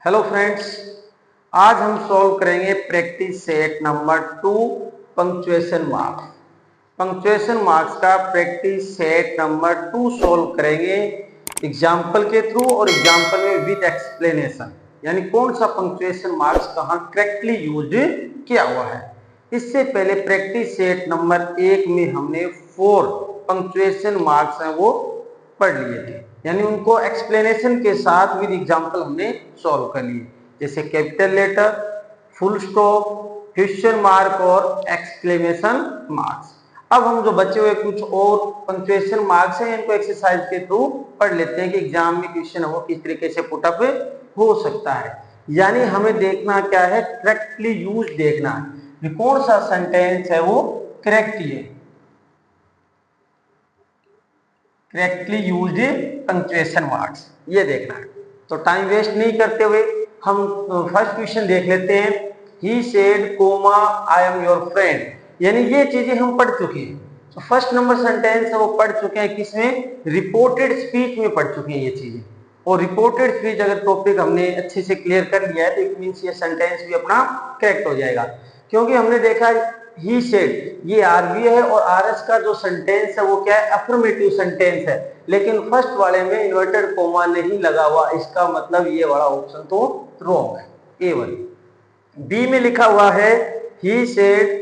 Hello friends, आज हम solve करेंगे practice set number 2 punctuation marks. Punctuation marks का प्रैक्टिस सेट नंबर 2 सॉल्व करेंगे एग्जाम्पल के थ्रू और एग्जाम्पल में विद एक्सप्लेनेशन, यानी कौन सा पंक्चुएशन मार्क्स कहाँ करेक्टली यूज किया हुआ है। इससे पहले प्रैक्टिस सेट नंबर 1 में हमने 4 पंक्चुएशन मार्क्स हैं वो पढ़ लिए थे, यानी उनको एक्सप्लेनेशन के साथ विद एग्जांपल हमने सॉल्व कर लिए, जैसे capital letter, full stop, question mark और एक्सक्लेमेशन मार्क्स। अब हम जो बचे हुए कुछ और पंक्चुएशन मार्क्स हैं इनको एक्सरसाइज के थ्रू पढ़ लेते हैं कि एग्जाम में क्वेश्चन वो किस तरीके से पुटअप हो सकता है। यानी हमें देखना क्या है, करेक्टली यूज देखना है, कौन सा सेंटेंस है वो करेक्टली है, करेक्टली यूज्ड पंक्चुएशन मार्क्स, ये देखना है। तो टाइम वेस्ट नहीं करते हुए हम फर्स्ट क्वेश्चन देख लेते हैं। He said comma I am your friend, यानी ये चीजें हम पढ़ चुके हैं। तो फर्स्ट नंबर सेंटेंस है वो पढ़ चुके हैं, किसमें, रिपोर्टेड स्पीच में पढ़ चुके हैं ये चीजें। और रिपोर्टेड स्पीच अगर टॉपिक हमने अच्छे से क्लियर कर लिया है तो इट मींस ये सेंटेंस भी अपना करेक्ट हो जाएगा, क्योंकि हमने देखा ही सेड ये आरबी है और आरएस का जो सेंटेंस है वो क्या है, अफर्मेटिव सेंटेंस है, लेकिन फर्स्ट वाले में इन्वर्टेड कोमा नहीं लगा हुआ, इसका मतलब ये वाला ऑप्शन तो रॉन्ग है, A1। बी में लिखा हुआ है he said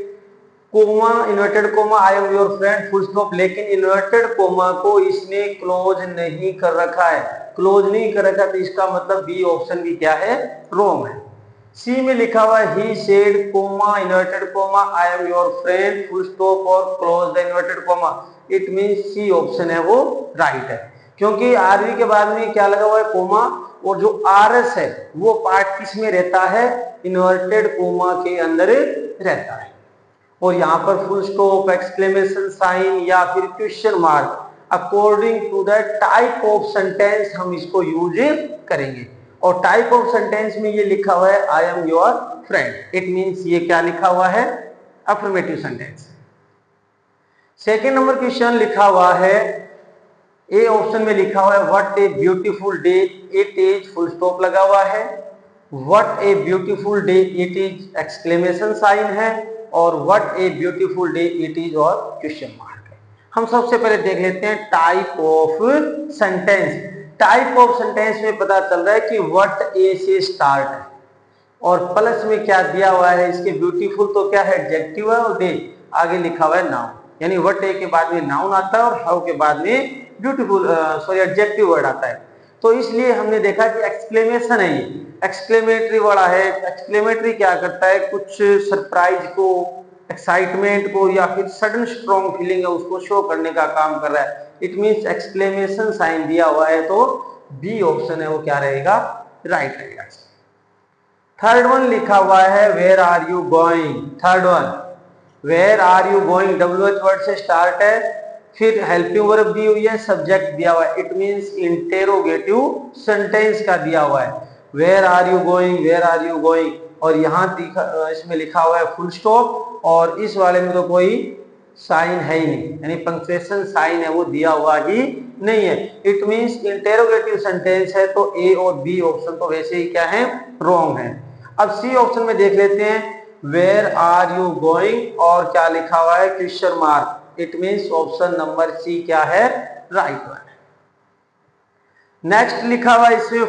comma inverted comma I am your friend full stop, लेकिन इन्वर्टेड कोमा को इसने क्लोज नहीं कर रखा है, क्लोज नहीं कर रखा, तो इसका मतलब बी ऑप्शन भी क्या है, रॉन्ग है। सी में लिखा हुआ है he said comma inverted comma I am your friend full stop और close the inverted comma, it means C option है वो राइट है, क्योंकि आरवी के बाद में क्या लगा हुआ है, कोमा, और जो आरएस है वो पार्ट किस में रहता है, इन्वर्टेड कोमा के अंदर रहता है। और यहाँ पर फुल स्टॉप, एक्सक्लेमेशन साइन या फिर question mark according to the type of sentence हम इसको यूज करेंगे। और टाइप ऑफ सेंटेंस में ये लिखा हुआ है I am your friend, it means ये क्या लिखा हुआ है, affirmative sentence. Second number question लिखा हुआ है, ए ऑप्शन में लिखा हुआ है what a beautiful day it is, full stop लगा हुआ है, what a beautiful day it is exclamation sign है, और what a beautiful day it is और क्वेश्चन मार्क है। हम सबसे पहले देख लेते हैं type of sentence. Type of sentence में पता चल रहा है कि व्हाट ए से स्टार्ट है और प्लस में क्या दिया हुआ है, इसके ब्यूटीफुल तो क्या है, एडजेक्टिव है, और डे आगे लिखा हुआ है नाउन, यानी व्हाट ए के बाद में नाउन आता है और हाउ के बाद में ब्यूटीफुल एडजेक्टिव वर्ड आता है। तो इसलिए हमने देखा कि एक्सक्लेमेशन है, ये एक्सक्लेमेटरी वाला है। एक्सक्लेमेटरी क्या करता है, कुछ सरप्राइज को, एक्साइटमेंट को या फिर सडन स्ट्रॉन्ग फीलिंग है उसको शो करने का काम कर रहा है, इट मींस एक्सक्लेमेशन साइन दिया हुआ है, तो बी ऑप्शन है वो क्या रहेगा, राइट रहेगा। थर्ड वन लिखा हुआ है where are you going, third one where are you going, WH word से स्टार्ट है, फिर हेल्पिंग वर्ब दी हुई है, सब्जेक्ट दिया हुआ है, इट मींस इंटेरोगेटिव सेंटेंस का दिया हुआ है, where are you going, where are you going, और यहाँ इसमें लिखा हुआ है फुल स्टॉप, और इस वाले में तो कोई साइन है ही नहीं, यानी पंक्चुएशन साइन है वो दिया हुआ ही नहीं है, इट मींस इंटेरोगेटिव सेंटेंस है, तो ए और बी ऑप्शन तो वैसे ही क्या है, रॉन्ग है। अब सी ऑप्शन में देख लेते हैं, वेयर आर यू गोइंग और क्या लिखा हुआ है, question mark, it means option number C क्या है, राइट वन। नेक्स्ट लिखा हुआ है इसमें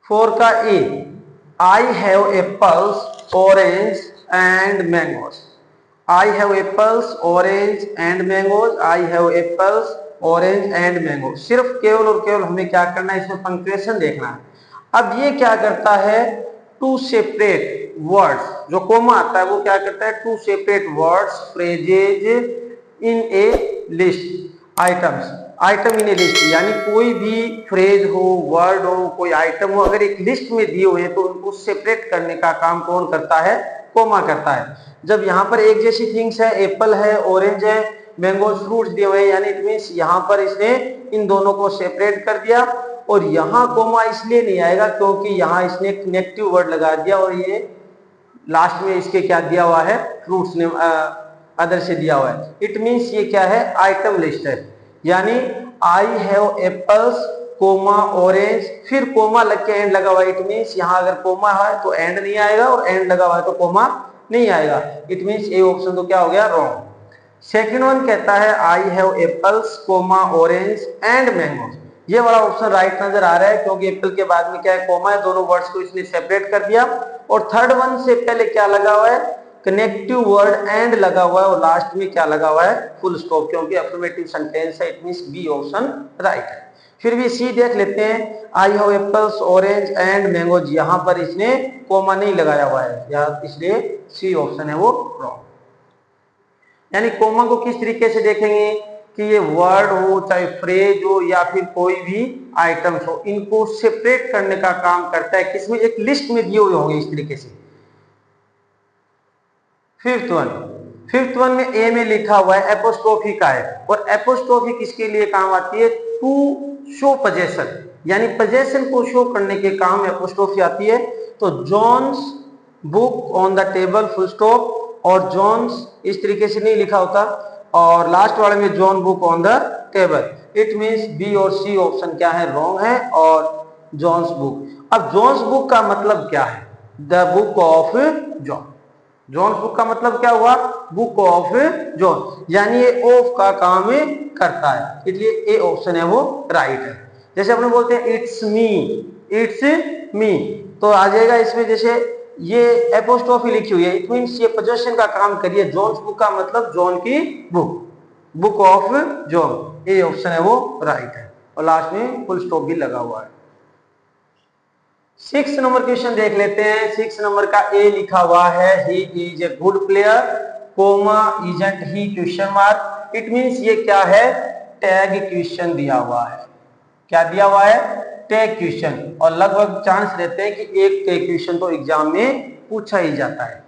फोर का A, I have apples orange and mangoes, I have apples orange and mangoes, I have apples orange and mango, सिर्फ केवल और केवल हमें क्या करना है, इसमें पंक्चुएशन देखना है। अब ये क्या करता है, टू सेपरेट वर्ड्स, जो कोमा आता है वो क्या करता है, to separate words phrases in a list items, item in a list, यानी कोई भी फ्रेज हो, वर्ड हो, कोई आइटम हो, अगर एक लिस्ट में दिए हुए हैं तो उनको सेपरेट करने का काम कौन करता है, कोमा करता है। जब यहाँ पर एक जैसी थिंग्स है, एप्पल है, ऑरेंज है, मैंगो फ्रूट्स दिए हुए हैं, यानी इट मींस यहाँ पर इसने इन दोनों को सेपरेट कर दिया, और यहाँ कोमा इसलिए नहीं आएगा क्योंकि यहाँ इसने कनेक्टिव वर्ड लगा दिया, और ये लास्ट में इसके क्या दिया हुआ है, फ्रूट्स ने अदर से दिया हुआ है, इट मींस ये क्या है, आइटम लिस्ट है, यानी I have apples comma orange, फिर कोमा लग के एंड लगा हुआ है, इट मींस यहाँ अगर कोमा है तो एंड नहीं आएगा और एंड लगा हुआ है तो कोमा नहीं आएगा, इट मींस ए ऑप्शन तो क्या हो गया, रॉन्ग। सेकंड वन कहता है I have apples comma orange and mango, ये वाला ऑप्शन राइट नजर आ रहा है क्योंकि एप्पल के बाद में क्या है, कोमा है, दोनों वर्ड्स को इसने सेपरेट कर दिया। और थर्ड वन से पहले क्या लगा हुआ है, कनेक्टिव वर्ड एंड लगा हुआ है और लास्ट में क्या लगा हुआ है, फुल स्टॉप, क्योंकि अफर्मेटिव सेंटेंस है, it means B option right है। फिर भी सी देख लेते हैं, I have apples orange and mangoes, यहां पर इसने कोमा नहीं लगाया हुआ है यहाँ, इसलिए सी ऑप्शन है वो रॉन्ग। यानी कोमा को किस तरीके से देखेंगे कि ये वर्ड हो, चाहे फ्रेज हो या फिर कोई भी आइटम्स हो, इनको सेपरेट करने का काम करता है, किसमें, एक लिस्ट में दिए हुए होंगे इस तरीके से। फिफ्थ वन में ए में लिखा हुआ है एपोस्ट्रोफी का है, और एपोस्ट्रोफी किसके लिए काम आती है, टू शो पोजेशन, यानी पोजेशन को शो करने के काम में एपोस्ट्रोफी आती है। तो John's book on the table full stop, और जॉन्स इस तरीके से नहीं लिखा होता, और लास्ट वाले में John book on the table, it means B और सी ऑप्शन क्या है, रॉन्ग है, और जॉन्स बुक। अब जॉन्स बुक का मतलब क्या है, the book of John, John's book का मतलब क्या हुआ, बुक ऑफ जॉन, यानी ये ऑफ का काम करता है, इसलिए ए ऑप्शन है वो राइट है। जैसे अपने बोलते हैं इट्स मी, तो आ जाएगा इसमें, जैसे ये एपोस्ट्रोफी लिखी हुई है, इट मींस ये पोजेशन का काम करिए, जॉन्स बुक का मतलब जॉन की book, book of John, A option है वो राइट है, और लास्ट में फुल स्टॉप भी लगा हुआ है। 6 नंबर क्वेश्चन देख लेते हैं। 6 नंबर का ए लिखा हुआ है, he is a good player comma isn't he question mark, it means ये क्या है, टैग क्वेश्चन दिया हुआ है, क्या दिया हुआ है, टैग क्वेश्चन, और लगभग चांस रहते हैं कि एक टैग क्वेश्चन तो एग्जाम में पूछा ही जाता है।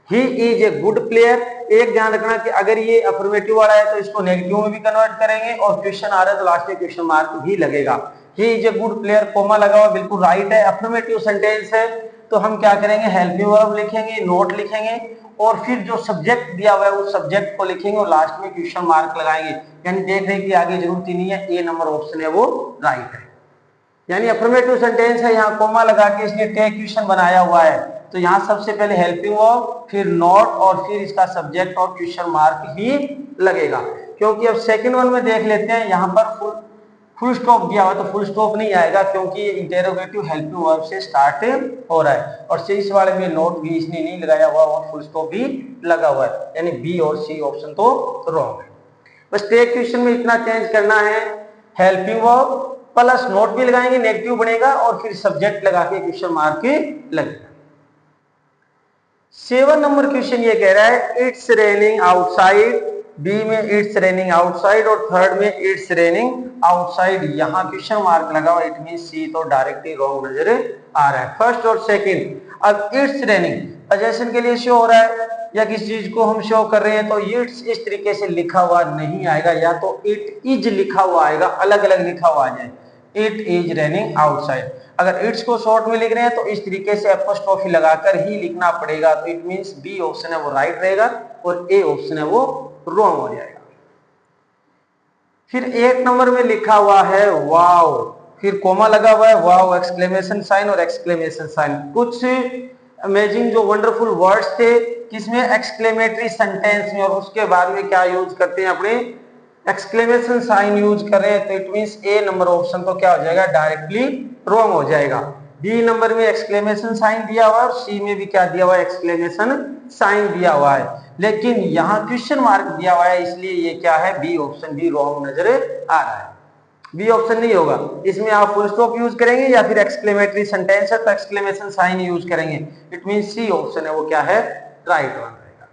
He is a good player, एक ध्यान रखना कि अगर ये अफर्मेटिव वाला है तो इसको नेगेटिव में भी कन्वर्ट करेंगे, और क्वेश्चन आ रहा है तो लास्ट में क्वेश्चन मार्क भी लगेगा। He is a good player comma लगा हुआ बिल्कुल राइट है, अफर्मेटिव सेंटेंस है, तो हम क्या करेंगे, हेल्पिंग वर्ब लिखेंगे, नोट लिखेंगे, और फिर जो सब्जेक्ट दिया हुआ है उस सब्जेक्ट को लिखेंगे और लास्ट में क्वेश्चन मार्क लगाएंगे, यानी देख रहे हैं कि आगे जरूरत ही नहीं है, ए नंबर ऑप्शन है वो राइट है। यानी अफर्मेटिव सेंटेंस है, यहाँ कोमा लगा के इसने टैग क्वेश्चन बनाया हुआ है, तो यहाँ सबसे पहले हेल्पिंग वर्ब, फिर नोट, और फिर इसका सब्जेक्ट और क्वेश्चन मार्क ही लगेगा। क्योंकि अब सेकंड वन में देख लेते हैं, यहाँ पर फुल स्टॉप दिया हुआ, तो फुल स्टॉप नहीं आएगा क्योंकि ये इंटेरोगेटिव हेल्पिंग वर्ब से स्टार्ट हो रहा है, और सी इस वाले में नोट भी इसने नहीं लगाया हुआ और फुल स्टॉप भी लगा हुआ है, यानी बी और सी ऑप्शन तो रॉन्ग है। बस टैग क्वेश्चन में इतना चेंज करना है, हेल्पिंग वर्ब प्लस नोट भी लगाएंगे, नेगेटिव बनेगा, और फिर सब्जेक्ट लगा के क्वेश्चन मार्क लगेगा। 7 नंबर क्वेश्चन ये कह रहा है, इट्स रेनिंग आउटसाइड, बी में इट्स रेनिंग आउटसाइड, और थर्ड में इट्स रेनिंग आउटसाइड, यहाँ क्वेश्चन मार्क लगा हुआ, इट मीन सी तो डायरेक्टली रॉन्ग नजर आ रहा है, फर्स्ट और सेकंड। अब इट्स रेनिंग पोजेशन के लिए शो हो रहा है, या किस चीज को हम शो कर रहे हैं, तो इट्स इस तरीके से लिखा हुआ नहीं आएगा, या तो इट इज लिखा हुआ आएगा, अलग अलग लिखा हुआ आ जाए, इट इज रेनिंग आउटसाइड। अगर इट्स को शॉर्ट में लिख रहे हैं तो इस तरीके से एपोस्ट्रोफी लगाकर ही लिखना पड़ेगा, तो इट मींस बी ऑप्शन है वो राइट रहेगा, और ए ऑप्शन है वो रॉन्ग हो जाएगा। फिर 8 नंबर में लिखा हुआ है वाव, फिर कोमा लगा हुआ है, वाव एक्सक्लेमेशन साइन और एक्सक्लेमेशन साइन, कुछ अमेजिंग जो वंडरफुल वर्ड्स थे किसमें, एक्सक्लेमेटरी सेंटेंस में, और उसके बाद में क्या यूज करते हैं, अपने एक्सक्लेमेशन साइन यूज कर रहे हैं, तो it means A number option तो क्या हो जाएगा, डायरेक्टली रॉन्ग हो जाएगा। बी नंबर में एक्सक्लेमेशन साइन दिया हुआ है, और सी में भी क्या दिया हुआ है, एक्सक्लेमेशन साइन दिया हुआ है, लेकिन यहाँ क्वेश्चन मार्क दिया हुआ है, इसलिए ये क्या है, बी ऑप्शन भी रॉन्ग नजर आ रहा है, बी ऑप्शन नहीं होगा। इसमें आप फुल स्टॉप यूज करेंगे या फिर एक्सक्लेमेटरी सेंटेंस है तो एक्सक्लेमेशन साइन यूज करेंगे, इट मीन सी ऑप्शन है वो क्या है, राइट वन रहेगा।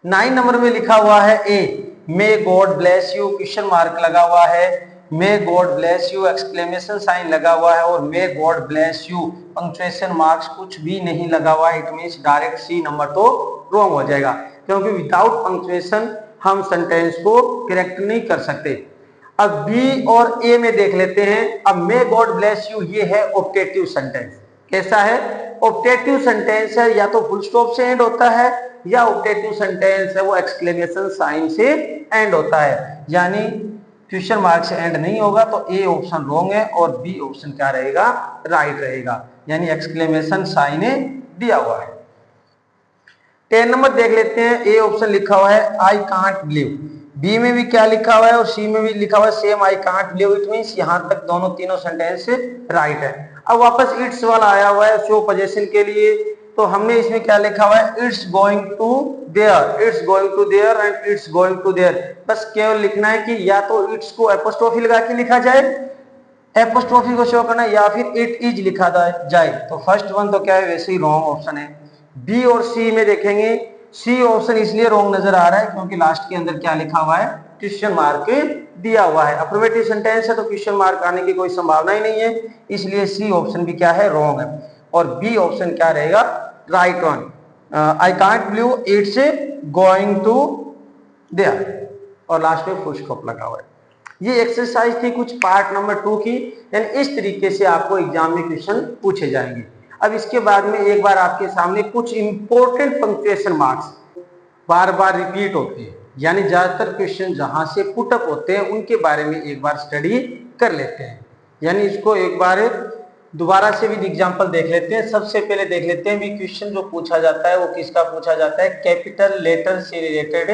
9 नंबर में लिखा हुआ है A, may God bless you, question mark लगा हुआ है, may God bless you exclamation sign लगा हुआ है, और may God bless you punctuation marks कुछ भी नहीं लगा हुआ है, it means direct C number तो रॉन्ग हो जाएगा, क्योंकि विदाउट पंक्चुएशन हम सेंटेंस को करेक्ट नहीं कर सकते। अब बी और ए में देख लेते हैं। अब मे गॉड ब्लेस यू ये है ऑप्टेटिव सेंटेंस, कैसा है, ऑप्टेटिव सेंटेंस है, या तो फुल स्टॉप से एंड होता है, या ऑप्टेटिव सेंटेंस है वो एक्सक्लेमेशन साइन से एंड होता है, यानी क्वेश्चन मार्क से एंड नहीं होगा तो ए ऑप्शन रॉन्ग है और बी ऑप्शन क्या रहेगा, राइट रहेगा, यानी एक्सक्लेमेशन साइन दिया हुआ है। 10 नंबर देख लेते हैं। ए ऑप्शन लिखा हुआ है आई कांट बिलीव, बी में भी क्या लिखा हुआ है और सी में भी लिखा हुआ है same I can't believe, it means यहां तक दोनों तीनों सेंटेंस राइट है। अब वापस इट्स वाला आया हुआ है शो पोजीशन के लिए, तो हमने इसमें क्या लिखा हुआ है, it's going to there, it's going to there and it's going to there, बस केवल लिखना है कि या तो इट्स को एपोस्ट्रोफी लगा के लिखा जाए, एपोस्ट्रोफी को शो करना, या फिर इट इज लिखा जाए। तो फर्स्ट वन तो क्या है, वैसे ही रॉन्ग ऑप्शन है। बी और सी में देखेंगे, सी ऑप्शन इसलिए रॉन्ग नजर आ रहा है क्योंकि लास्ट के अंदर क्या लिखा हुआ है, क्वेश्चन मार्क दिया हुआ है। अफर्मेटिव सेंटेंस है तो क्वेश्चन मार्क आने की कोई संभावना ही नहीं है, इसलिए सी ऑप्शन भी क्या है, रॉन्ग है। और बी ऑप्शन क्या रहेगा, right one, I can't believe it's going to there, और लास्ट में फुल स्टॉप लगा हुआ है। ये एक्सरसाइज थी कुछ पार्ट नंबर 2 की, यानी इस तरीके से आपको एग्जाम में क्वेश्चन पूछे जाएंगे। अब इसके बाद में एक बार आपके सामने कुछ इंपॉर्टेंट पंक्चुएशन मार्क्स बार बार रिपीट होते हैं, यानी ज्यादातर क्वेश्चन जहां से पुटअप होते हैं उनके बारे में एक बार स्टडी कर लेते हैं, यानी इसको एक बार दोबारा से भी एग्जांपल देख लेते हैं। सबसे पहले देख लेते हैं भी क्वेश्चन जो पूछा जाता है वो किसका पूछा जाता है, कैपिटल लेटर से रिलेटेड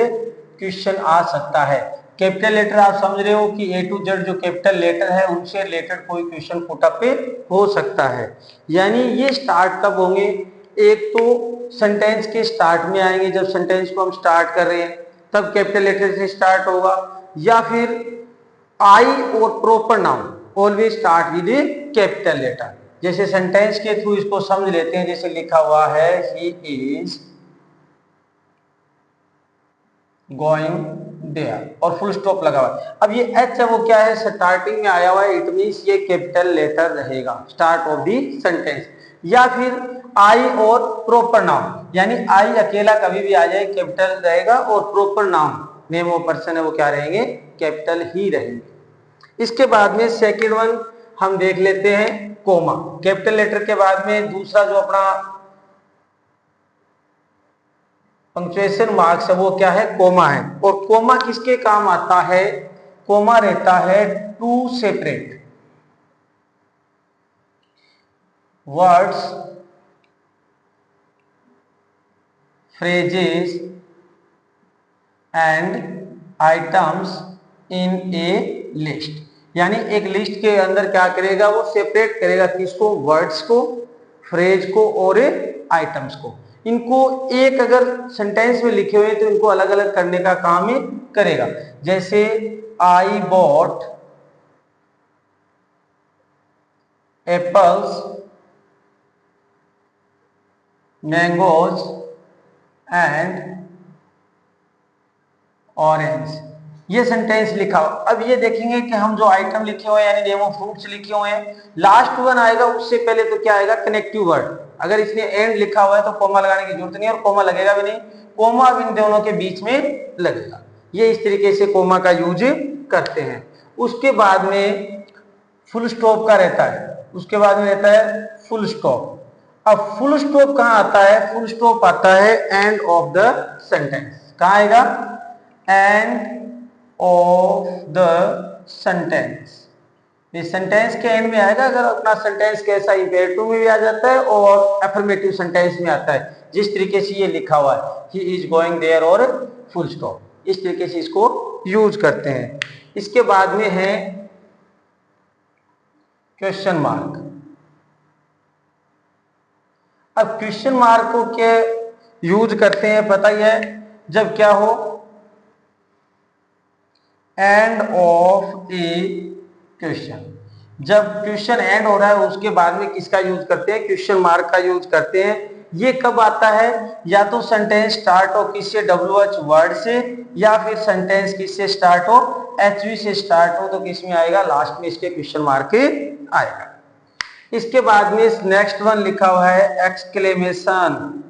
क्वेश्चन आ सकता है। कैपिटल लेटर आप समझ रहे हो कि ए टू जेड जो कैपिटल लेटर है उनसे रिलेटेड कोई क्वेश्चन पुटअप हो सकता है। यानी ये स्टार्ट कब होंगे, एक तो सेंटेंस के स्टार्ट में आएंगे, जब सेंटेंस को हम स्टार्ट कर रहे हैं तब कैपिटल लेटर से स्टार्ट होगा, या फिर आई और proper noun always start with capital letter. जैसे सेंटेंस के थ्रू इसको समझ लेते हैं, जैसे लिखा हुआ है ही इज गोइंग देयर और फुल स्टॉप लगा हुआ है। अब ये एच है वो क्या है, स्टार्टिंग में आया हुआ है, इट मींस ये कैपिटल लेटर रहेगा स्टार्ट ऑफ दी सेंटेंस। या फिर आई और प्रॉपर नाउन, यानी आई अकेला कभी भी आ जाए कैपिटल रहेगा, और proper noun name of person है वो क्या रहेंगे, कैपिटल ही रहेंगे। इसके बाद में सेकंड वन हम देख लेते हैं कोमा। कैपिटल लेटर के बाद में दूसरा जो अपना पंक्चुएशन मार्क्स है वो क्या है, कोमा है। और कोमा किसके काम आता है, कोमा रहता है to separate words, phrases and items in a list, यानी एक लिस्ट के अंदर क्या करेगा, वो सेपरेट करेगा किसको, वर्ड्स को, फ्रेज को और आइटम्स को। इनको एक अगर सेंटेंस में लिखे हुए तो इनको अलग अलग करने का काम ही करेगा। जैसे I bought apples, mangoes and orange, ये सेंटेंस लिखा हो। अब ये देखेंगे कि हम जो आइटम लिखे हुए हैं यानी नेम ऑफ फ्रूट्स लिखे हुए हैं, लास्ट वन आएगा उससे पहले तो क्या आएगा, कनेक्टिव वर्ड। अगर इसने एंड लिखा हुआ है तो कोमा लगाने की जरूरत नहीं है, और कोमा लगेगा भी नहीं, कोमा इन दोनों के बीच में लगेगा। ये इस तरीके से कोमा का यूज करते हैं। उसके बाद में फुल स्टॉप का रहता है, उसके बाद में रहता है फुल स्टॉप। अब फुल स्टॉप कहां आता है, फुल स्टॉप आता है एंड ऑफ द सेंटेंस। कहां आएगा, एंड ऑफ द सेंटेंस, इस सेंटेंस के एंड में आएगा। अगर अपना सेंटेंस कैसा इंपेरेटिव में भी आ जाता है और अफर्मेटिव सेंटेंस में आता है, जिस तरीके से ये लिखा हुआ है ही इज गोइंग देयर और फुल स्टॉप, इस तरीके से इसको यूज करते हैं। इसके बाद में है क्वेश्चन मार्क। अब क्वेश्चन मार्क को क्या यूज करते हैं पता ही है, जब क्या हो, एंड ऑफ ए क्वेश्चन, जब क्वेश्चन एंड हो रहा है उसके बाद में किसका यूज करते हैं, क्वेश्चन मार्क का यूज करते हैं। ये कब आता है, या तो सेंटेंस स्टार्ट हो किससे, WH वर्ड से, या फिर सेंटेंस किससे स्टार्ट हो, HV से स्टार्ट हो, तो किस में आएगा, लास्ट में इसके क्वेश्चन मार्क आएगा। इसके बाद में नेक्स्ट वन लिखा हुआ है एक्सक्लेमेशन,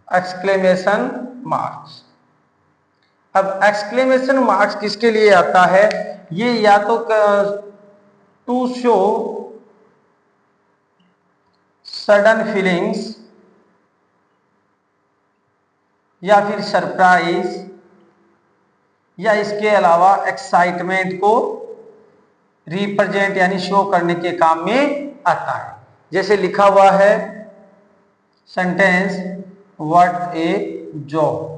एक्सक्लेमेशन मार्क्स। अब एक्सक्लेमेशन मार्क्स किसके लिए आता है, ये या तो टू शो सडन फीलिंग्स, या फिर सरप्राइज, या इसके अलावा एक्साइटमेंट को रिप्रेजेंट यानी शो करने के काम में आता है। जैसे लिखा हुआ है सेंटेंस व्हाट ए जॉब,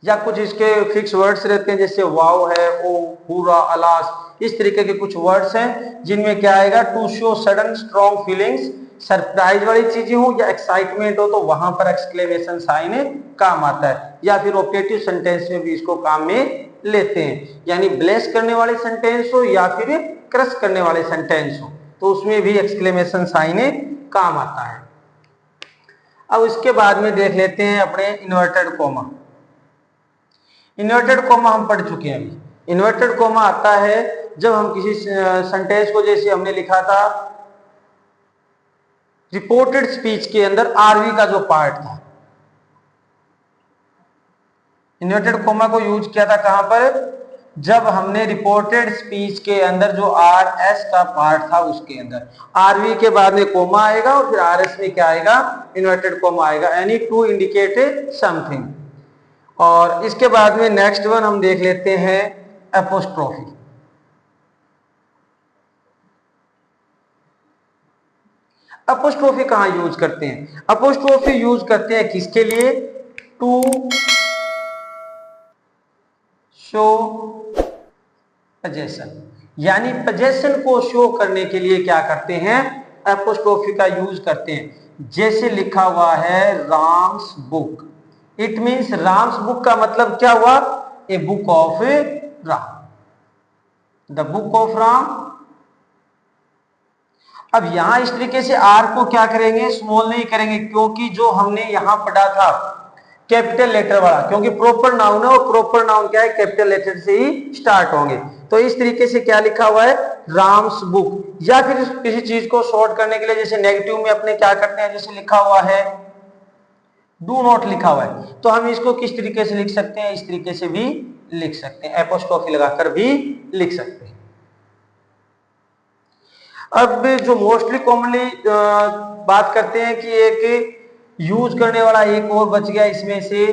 या कुछ इसके फिक्स वर्ड्स रहते हैं जैसे वाओ है, ओ, पूरा, अलास, इस तरीके के कुछ वर्ड्स हैं जिनमें क्या आएगा, to show sudden strong feelings, surprise वाली चीजें हो या एक्साइटमेंट हो तो वहां पर एक्सक्लेमेशन साइन काम आता है, या फिर ऑब्जेक्टिव सेंटेंस में भी इसको काम में लेते हैं, यानी ब्लेस करने वाले सेंटेंस हो या फिर क्रश करने वाले सेंटेंस हो तो उसमें भी एक्सक्लेमेशन साइन काम आता है। अब इसके बाद में देख लेते हैं अपने इन्वर्टेड कोमा। इन्वर्टेड कोमा हम पढ़ चुके हैं अभी। इन्वर्टेड कोमा आता है जब हम किसी सेंटेंस को, जैसे हमने लिखा था रिपोर्टेड स्पीच के अंदर आरवी का जो पार्ट था, इन्वर्टेड कोमा को यूज किया था कहां पर, जब हमने रिपोर्टेड स्पीच के अंदर जो आर एस का पार्ट था उसके अंदर आरवी के बाद में कोमा आएगा और फिर आर एस में क्या आएगा, इन्वर्टेड कोमा आएगा, यानी टू इंडिकेट समथिंग। और इसके बाद में नेक्स्ट वन हम देख लेते हैं एपोस्ट्रोफी। एपोस्ट्रोफी कहां यूज करते हैं, एपोस्ट्रोफी यूज करते हैं किसके लिए, टू शो पोजेशन, यानी पोजेशन को शो करने के लिए क्या करते हैं, एपोस्ट्रोफी का यूज करते हैं। जैसे लिखा हुआ है Ram's book, it means Ram's book का मतलब क्या हुआ, a book of Ram, the book of Ram. अब यहां इस तरीके से आर को क्या करेंगे, स्मॉल नहीं करेंगे, क्योंकि जो हमने यहां पढ़ा था कैपिटल लेटर वाला, क्योंकि प्रॉपर नाउन है और प्रॉपर नाउन क्या है, कैपिटल लेटर से ही स्टार्ट होंगे। तो इस तरीके से क्या लिखा हुआ है, राम्स बुक, या फिर किसी चीज को शॉर्ट करने के लिए जैसे नेगेटिव में अपने क्या करते हैं, जैसे लिखा हुआ है डू नॉट लिखा हुआ है तो हम इसको किस तरीके से लिख सकते हैं, इस तरीके से भी लिख सकते हैं, एपोस्ट्रोफी लगाकर भी लिख सकते हैं। अब जो मोस्टली कॉमनली बात करते हैं कि एक यूज करने वाला एक और बच गया इसमें से,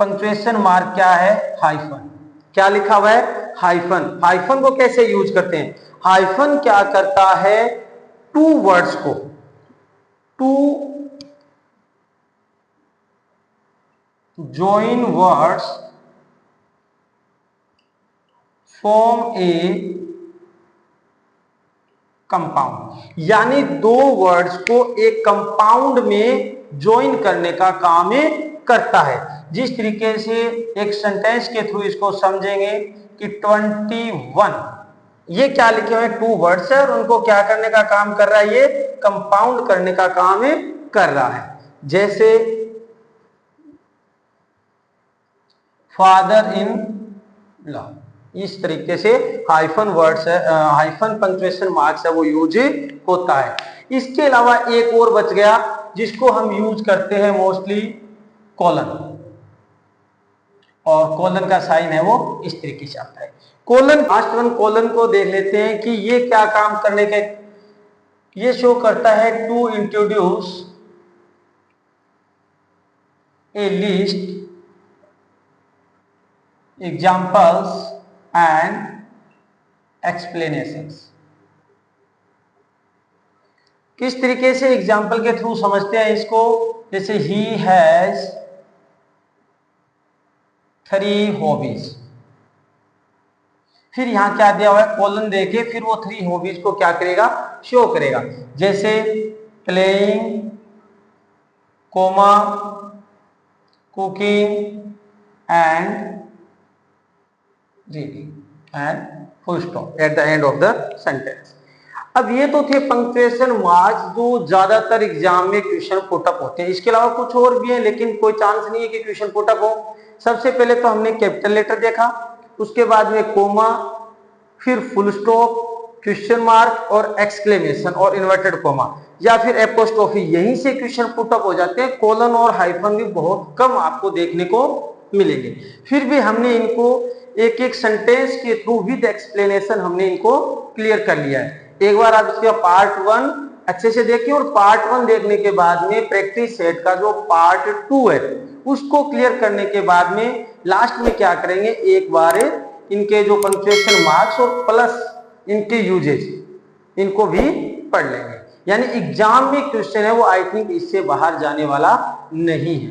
पंक्चुएशन मार्क क्या है, हाइफन, क्या लिखा हुआ है, हाइफन। हाइफन को कैसे यूज करते हैं, हाइफन क्या करता है, टू वर्ड्स को, to join words form a compound, यानी दो वर्ड्स को एक कंपाउंड में ज्वाइन करने का काम करता है। जिस तरीके से एक सेंटेंस के थ्रू इसको समझेंगे कि 21, ये क्या लिखे हुए टू वर्ड्स है और उनको क्या करने का काम कर रहा है, ये कंपाउंड करने का काम कर रहा है। जैसे फादर इन लॉ, इस तरीके से हाइफन वर्ड्स है, हाइफन पंक्चुएशन मार्क्स है वो यूज होता है। इसके अलावा एक और बच गया जिसको हम यूज करते हैं मोस्टली, कॉलन, और कॉलन का साइन है वो इस तरीके से आता है। कॉलन, लास्ट वन कॉलन को देख लेते हैं कि ये क्या काम करने के, ये शो करता है to introduce a list examples and explanations. किस तरीके से एग्जाम्पल के थ्रू समझते हैं इसको, जैसे ही हैज 3 हॉबीज, फिर यहां क्या दिया हुआ है, कॉलन देके फिर वो 3 हॉबीज को क्या करेगा, शो करेगा। जैसे playing, comma, cooking and reading and full stop at the end of the sentence. अब ये तो थे पंक्चुएशन मार्क्स जो ज्यादातर एग्जाम में क्वेश्चन पुटअप होते हैं। इसके अलावा कुछ और भी है लेकिन कोई चांस नहीं है कि क्वेश्चन पुटअप हो। सबसे पहले तो हमने कैपिटल लेटर देखा, उसके बाद में कोमा, फिर फुल स्टॉप, क्वेश्चन मार्क और एक्सक्लेमेशन और इन्वर्टेड कोमा या फिर एपोस्ट्रोफी, यहीं से क्वेश्चन पुटअप हो जाते हैं। कोलन और हाइफन भी बहुत कम आपको देखने को मिलेंगे। फिर भी हमने इनको एक एक सेंटेंस के थ्रू विद एक्सप्लेनेशन हमने इनको क्लियर कर लिया है। एक बार आप इसका पार्ट 1 अच्छे से देखिए और पार्ट 1 देखने के बाद में प्रैक्टिस सेट का जो पार्ट 2 है उसको क्लियर करने के बाद में लास्ट में क्या करेंगे, एक बार इनके जो पंक्चुएशन मार्क्स और प्लस इनके यूजेज इनको भी पढ़ लेंगे। यानी एग्जाम में क्वेश्चन है वो आई थिंक इससे बाहर जाने वाला नहीं है।